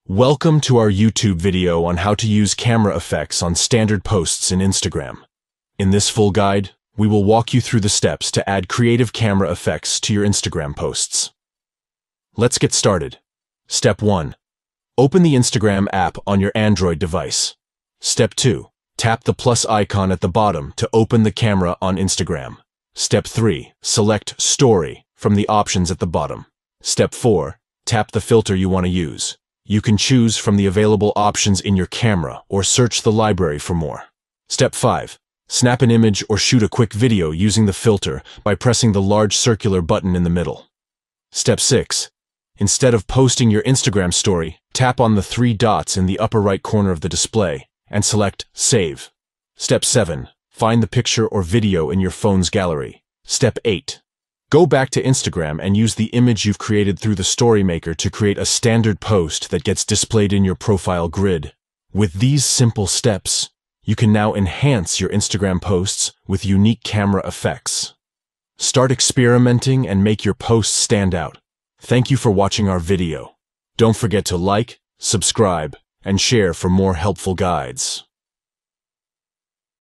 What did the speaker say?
Welcome to our YouTube video on how to use camera effects on standard posts in Instagram. In this full guide, we will walk you through the steps to add creative camera effects to your Instagram posts. Let's get started. Step 1. Open the Instagram app on your Android device. Step 2. Tap the plus icon at the bottom to open the camera on Instagram. Step 3. Select Story from the options at the bottom. Step 4. Tap the filter you want to use. You can choose from the available options in your camera or search the library for more. Step 5. Snap an image or shoot a quick video using the filter by pressing the large circular button in the middle. Step 6. Instead of posting your Instagram story, tap on the 3 dots in the upper right corner of the display and select Save. Step 7. Find the picture or video in your phone's gallery. Step 8. Go back to Instagram and use the image you've created through the Story Maker to create a standard post that gets displayed in your profile grid. With these simple steps, you can now enhance your Instagram posts with unique camera effects. Start experimenting and make your posts stand out. Thank you for watching our video. Don't forget to like, subscribe, and share for more helpful guides.